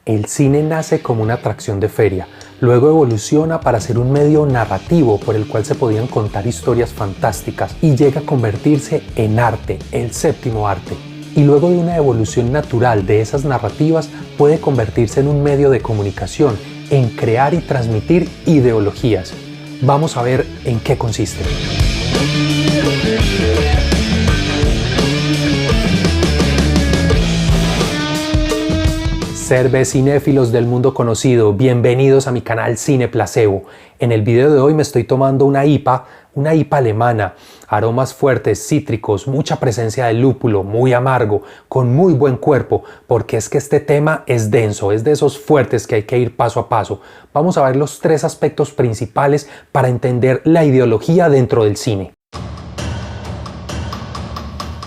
El cine nace como una atracción de feria, luego evoluciona para ser un medio narrativo por el cual se podían contar historias fantásticas y llega a convertirse en arte, el séptimo arte. Y luego de una evolución natural de esas narrativas puede convertirse en un medio de comunicación, en crear y transmitir ideologías. Vamos a ver en qué consiste. Cinéfilos del mundo conocido, bienvenidos a mi canal Cine Placebo. En el video de hoy me estoy tomando una IPA alemana, aromas fuertes, cítricos, mucha presencia de lúpulo, muy amargo, con muy buen cuerpo, porque es que este tema es denso, es de esos fuertes que hay que ir paso a paso. Vamos a ver los tres aspectos principales para entender la ideología dentro del cine.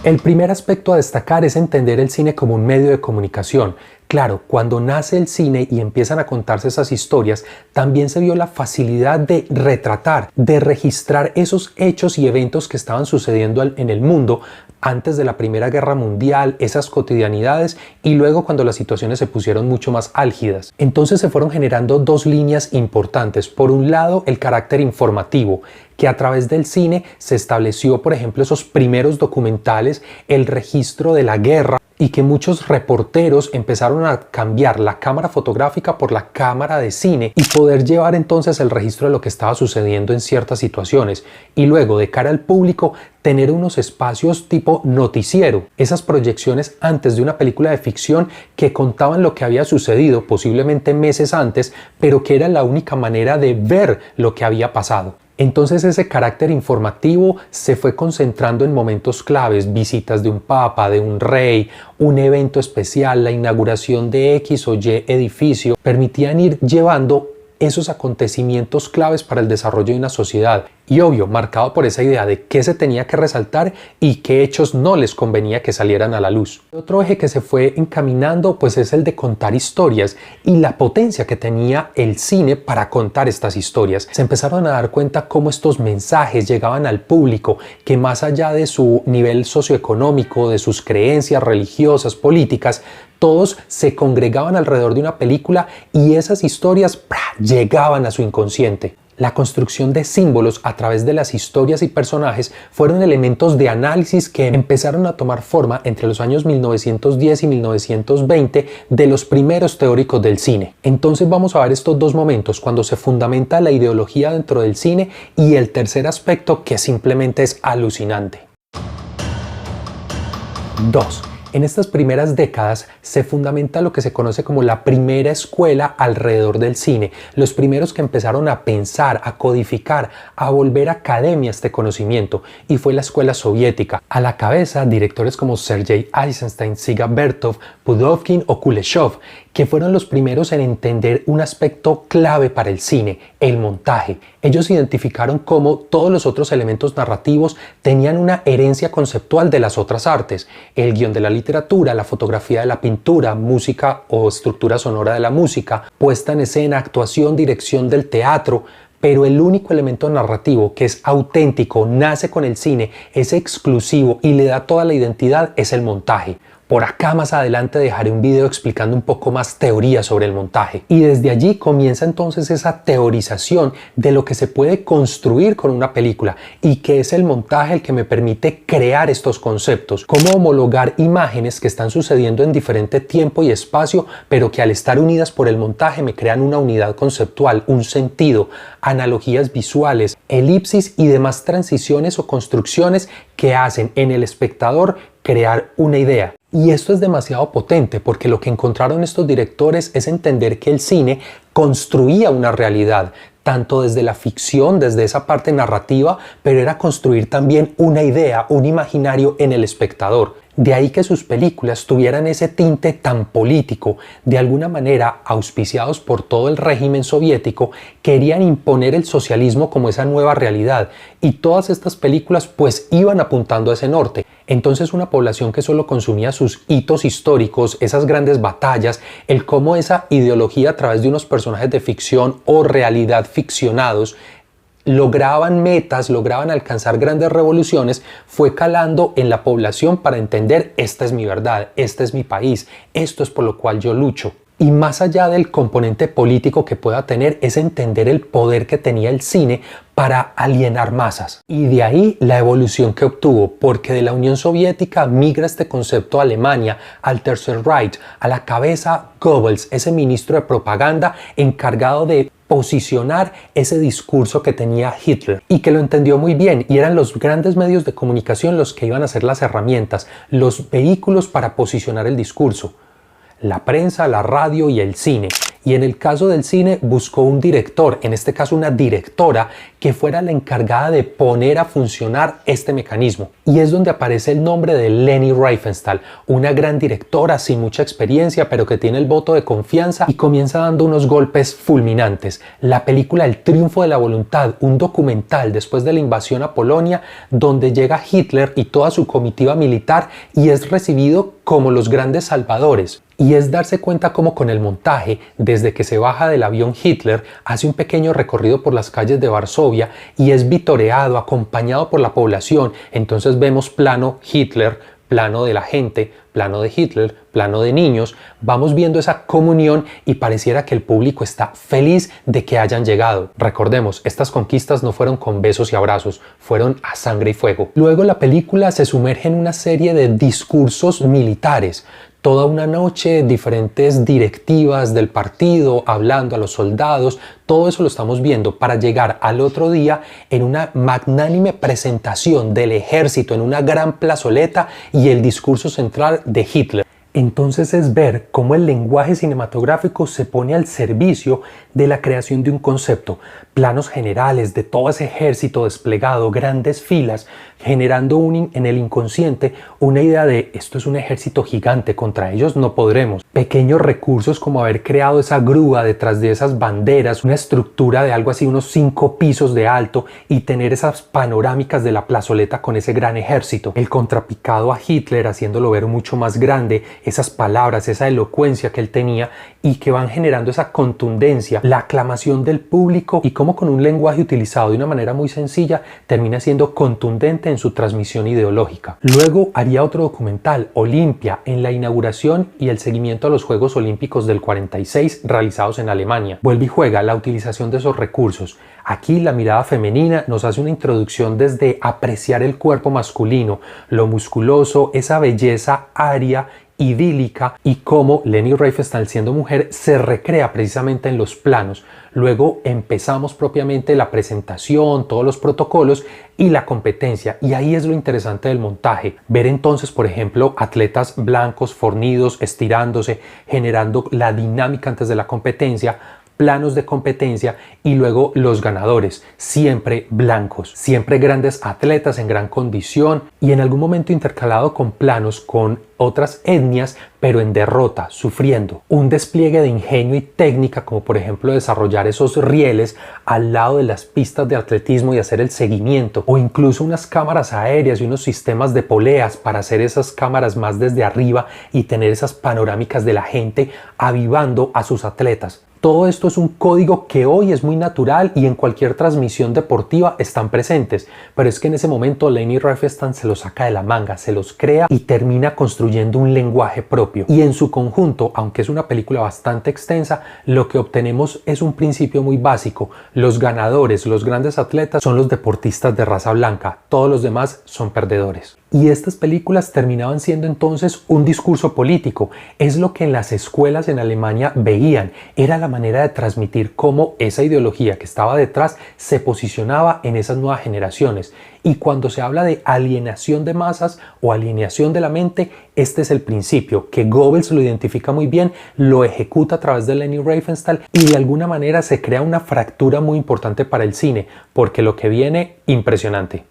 El primer aspecto a destacar es entender el cine como un medio de comunicación. Claro, cuando nace el cine y empiezan a contarse esas historias, también se vio la facilidad de retratar, de registrar esos hechos y eventos que estaban sucediendo en el mundo antes de la Primera Guerra Mundial, esas cotidianidades, y luego cuando las situaciones se pusieron mucho más álgidas. Entonces se fueron generando dos líneas importantes. Por un lado, el carácter informativo, que a través del cine se estableció, por ejemplo, esos primeros documentales, el registro de la guerra, y que muchos reporteros empezaron a cambiar la cámara fotográfica por la cámara de cine y poder llevar entonces el registro de lo que estaba sucediendo en ciertas situaciones, y luego de cara al público tener unos espacios tipo noticiero, esas proyecciones antes de una película de ficción que contaban lo que había sucedido posiblemente meses antes, pero que era la única manera de ver lo que había pasado. Entonces ese carácter informativo se fue concentrando en momentos claves, visitas de un papa, de un rey, un evento especial, la inauguración de X o Y edificio, permitían ir llevando esos acontecimientos claves para el desarrollo de una sociedad, y obvio, marcado por esa idea de qué se tenía que resaltar y qué hechos no les convenía que salieran a la luz. Otro eje que se fue encaminando pues es el de contar historias y la potencia que tenía el cine para contar estas historias. Se empezaron a dar cuenta cómo estos mensajes llegaban al público, que más allá de su nivel socioeconómico, de sus creencias religiosas, políticas, todos se congregaban alrededor de una película y esas historias llegaban a su inconsciente. La construcción de símbolos a través de las historias y personajes fueron elementos de análisis que empezaron a tomar forma entre los años 1910 y 1920 de los primeros teóricos del cine. Entonces vamos a ver estos dos momentos, cuando se fundamenta la ideología dentro del cine, y el tercer aspecto que simplemente es alucinante. 2. En estas primeras décadas se fundamenta lo que se conoce como la primera escuela alrededor del cine, los primeros que empezaron a pensar, a codificar, a volver academia este conocimiento, y fue la escuela soviética. A la cabeza, directores como Sergei Eisenstein, Dziga Vertov, Pudovkin o Kuleshov, que fueron los primeros en entender un aspecto clave para el cine, el montaje. Ellos identificaron cómo todos los otros elementos narrativos tenían una herencia conceptual de las otras artes: el guión de la literatura, la fotografía de la pintura, música o estructura sonora de la música, puesta en escena, actuación, dirección del teatro. Pero el único elemento narrativo que es auténtico, nace con el cine, es exclusivo y le da toda la identidad, es el montaje. Por acá más adelante dejaré un video explicando un poco más teoría sobre el montaje. Y desde allí comienza entonces esa teorización de lo que se puede construir con una película, y que es el montaje el que me permite crear estos conceptos. Cómo homologar imágenes que están sucediendo en diferente tiempo y espacio, pero que al estar unidas por el montaje me crean una unidad conceptual, un sentido, analogías visuales, elipsis y demás transiciones o construcciones que hacen en el espectador crear una idea. Y esto es demasiado potente, porque lo que encontraron estos directores es entender que el cine construía una realidad, tanto desde la ficción, desde esa parte narrativa, pero era construir también una idea, un imaginario en el espectador. De ahí que sus películas tuvieran ese tinte tan político. De alguna manera, auspiciados por todo el régimen soviético, querían imponer el socialismo como esa nueva realidad, y todas estas películas pues iban apuntando a ese norte. Entonces una población que solo consumía sus hitos históricos, esas grandes batallas, el cómo esa ideología a través de unos personajes de ficción o realidad ficcionados lograban metas, lograban alcanzar grandes revoluciones, fue calando en la población para entender: esta es mi verdad, este es mi país, esto es por lo cual yo lucho. Y más allá del componente político que pueda tener, es entender el poder que tenía el cine para alienar masas. Y de ahí la evolución que obtuvo, porque de la Unión Soviética migra este concepto a Alemania, al Tercer Reich, a la cabeza Goebbels, ese ministro de propaganda encargado de posicionar ese discurso que tenía Hitler y que lo entendió muy bien, y eran los grandes medios de comunicación los que iban a ser las herramientas, los vehículos para posicionar el discurso. La prensa, la radio y el cine. Y en el caso del cine buscó un director, en este caso una directora, que fuera la encargada de poner a funcionar este mecanismo. Y es donde aparece el nombre de Leni Riefenstahl, una gran directora sin mucha experiencia, pero que tiene el voto de confianza y comienza dando unos golpes fulminantes. La película El triunfo de la voluntad, un documental después de la invasión a Polonia, donde llega Hitler y toda su comitiva militar y es recibido como los grandes salvadores. Y es darse cuenta cómo con el montaje, desde que se baja del avión Hitler, hace un pequeño recorrido por las calles de Varsovia y es vitoreado, acompañado por la población. Entonces vemos plano Hitler, plano de la gente, plano de Hitler, plano de niños. Vamos viendo esa comunión y pareciera que el público está feliz de que hayan llegado. Recordemos, estas conquistas no fueron con besos y abrazos, fueron a sangre y fuego. Luego la película se sumerge en una serie de discursos militares. Toda una noche, diferentes directivas del partido, hablando a los soldados, todo eso lo estamos viendo para llegar al otro día en una magnánime presentación del ejército en una gran plazoleta y el discurso central de Hitler. Entonces es ver cómo el lenguaje cinematográfico se pone al servicio de la creación de un concepto, planos generales de todo ese ejército desplegado, grandes filas, generando en el inconsciente una idea de esto es un ejército gigante, contra ellos no podremos. Pequeños recursos como haber creado esa grúa detrás de esas banderas, una estructura de algo así, unos 5 pisos de alto y tener esas panorámicas de la plazoleta con ese gran ejército. El contrapicado a Hitler haciéndolo ver mucho más grande, esas palabras, esa elocuencia que él tenía y que van generando esa contundencia, la aclamación del público y cómo con un lenguaje utilizado de una manera muy sencilla termina siendo contundente en su transmisión ideológica. Luego haría otro documental, Olimpia, en la inauguración y el seguimiento a los Juegos Olímpicos del 46 realizados en Alemania. Vuelve y juega la utilización de esos recursos. Aquí la mirada femenina nos hace una introducción desde apreciar el cuerpo masculino, lo musculoso, esa belleza aria, idílica y cómo Leni Riefenstahl siendo mujer se recrea precisamente en los planos. Luego empezamos propiamente la presentación, todos los protocolos y la competencia, y ahí es lo interesante del montaje, ver entonces por ejemplo atletas blancos fornidos estirándose, generando la dinámica antes de la competencia, planos de competencia y luego los ganadores, siempre blancos, siempre grandes atletas en gran condición y en algún momento intercalado con planos con otras etnias pero en derrota, sufriendo. Un despliegue de ingenio y técnica como por ejemplo desarrollar esos rieles al lado de las pistas de atletismo y hacer el seguimiento o incluso unas cámaras aéreas y unos sistemas de poleas para hacer esas cámaras más desde arriba y tener esas panorámicas de la gente avivando a sus atletas. Todo esto es un código que hoy es muy natural y en cualquier transmisión deportiva están presentes, pero es que en ese momento Leni Riefenstahl se los saca de la manga, se los crea y termina construyendo un lenguaje propio. Y en su conjunto, aunque es una película bastante extensa, lo que obtenemos es un principio muy básico. Los ganadores, los grandes atletas son los deportistas de raza blanca, todos los demás son perdedores. Y estas películas terminaban siendo entonces un discurso político. Es lo que en las escuelas en Alemania veían. Era la manera de transmitir cómo esa ideología que estaba detrás se posicionaba en esas nuevas generaciones. Y cuando se habla de alienación de masas o alienación de la mente, este es el principio, que Goebbels lo identifica muy bien, lo ejecuta a través de Leni Riefenstahl y de alguna manera se crea una fractura muy importante para el cine, porque lo que viene, impresionante.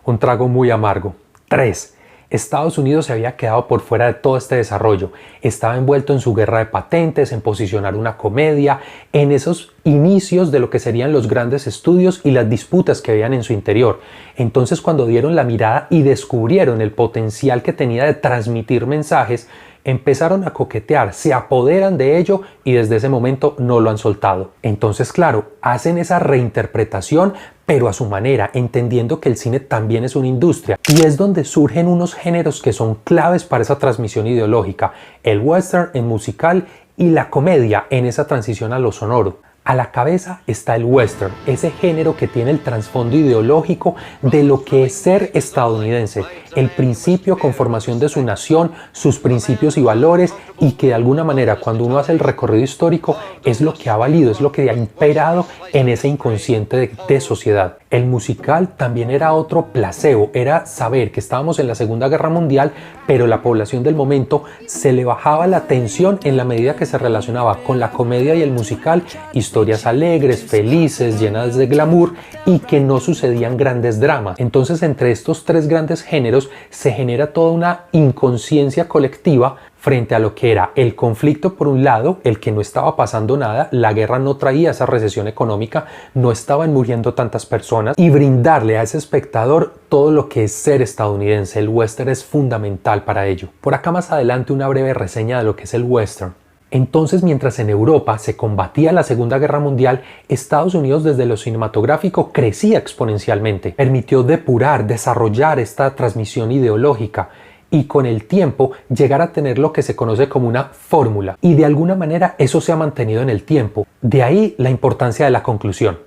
Un trago muy amargo. 3. Estados Unidos se había quedado por fuera de todo este desarrollo. Estaba envuelto en su guerra de patentes, en posicionar una comedia, en esos inicios de lo que serían los grandes estudios y las disputas que habían en su interior. Entonces, cuando dieron la mirada y descubrieron el potencial que tenía de transmitir mensajes, empezaron a coquetear, se apoderan de ello y desde ese momento no lo han soltado. Entonces, claro, hacen esa reinterpretación, pero a su manera, entendiendo que el cine también es una industria. Y es donde surgen unos géneros que son claves para esa transmisión ideológica: el western en musical y la comedia en esa transición a lo sonoro. A la cabeza está el western, ese género que tiene el trasfondo ideológico de lo que es ser estadounidense, el principio con formación de su nación, sus principios y valores, y que de alguna manera cuando uno hace el recorrido histórico es lo que ha valido, es lo que ha imperado en ese inconsciente de sociedad. El musical también era otro placebo, era saber que estábamos en la Segunda Guerra Mundial, pero la población del momento se le bajaba la tensión en la medida que se relacionaba con la comedia y el musical, historias alegres, felices, llenas de glamour y que no sucedían grandes dramas. Entonces, entre estos tres grandes géneros se genera toda una inconsciencia colectiva frente a lo que era el conflicto por un lado, el que no estaba pasando nada, la guerra no traía esa recesión económica, no estaban muriendo tantas personas, y brindarle a ese espectador todo lo que es ser estadounidense. El western es fundamental para ello. Por acá más adelante una breve reseña de lo que es el western. Entonces, mientras en Europa se combatía la Segunda Guerra Mundial, Estados Unidos desde lo cinematográfico crecía exponencialmente. Permitió depurar, desarrollar esta transmisión ideológica y con el tiempo llegar a tener lo que se conoce como una fórmula. Y de alguna manera eso se ha mantenido en el tiempo. De ahí la importancia de la conclusión.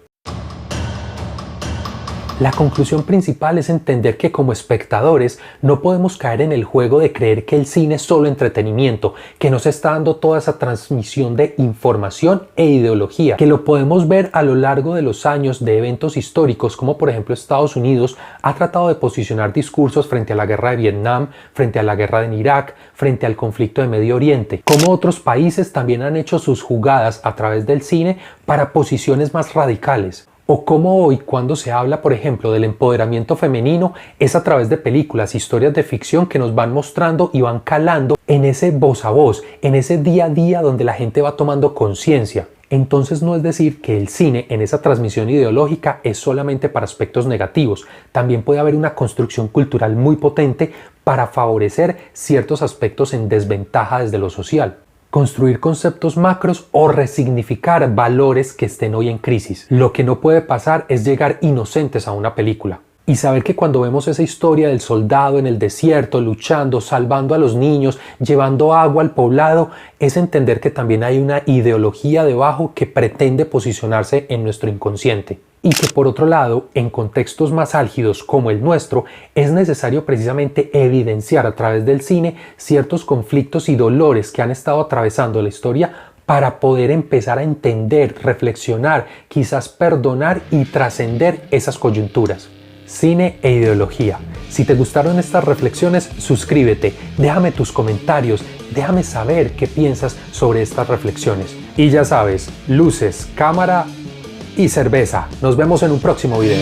La conclusión principal es entender que como espectadores no podemos caer en el juego de creer que el cine es solo entretenimiento, que nos está dando toda esa transmisión de información e ideología, que lo podemos ver a lo largo de los años de eventos históricos, como por ejemplo Estados Unidos ha tratado de posicionar discursos frente a la guerra de Vietnam, frente a la guerra en Irak, frente al conflicto de Medio Oriente, como otros países también han hecho sus jugadas a través del cine para posiciones más radicales. O como hoy, cuando se habla, por ejemplo, del empoderamiento femenino, es a través de películas, historias de ficción que nos van mostrando y van calando en ese voz a voz, en ese día a día donde la gente va tomando conciencia. Entonces no es decir que el cine en esa transmisión ideológica es solamente para aspectos negativos. También puede haber una construcción cultural muy potente para favorecer ciertos aspectos en desventaja desde lo social. Construir conceptos macros o resignificar valores que estén hoy en crisis. Lo que no puede pasar es llegar inocentes a una película y saber que cuando vemos esa historia del soldado en el desierto, luchando, salvando a los niños, llevando agua al poblado, es entender que también hay una ideología debajo que pretende posicionarse en nuestro inconsciente. Y que por otro lado, en contextos más álgidos como el nuestro, es necesario precisamente evidenciar a través del cine ciertos conflictos y dolores que han estado atravesando la historia para poder empezar a entender, reflexionar, quizás perdonar y trascender esas coyunturas. Cine e ideología. Si te gustaron estas reflexiones, suscríbete, déjame tus comentarios, déjame saber qué piensas sobre estas reflexiones. Y ya sabes, luces, cámara y cerveza. Nos vemos en un próximo video.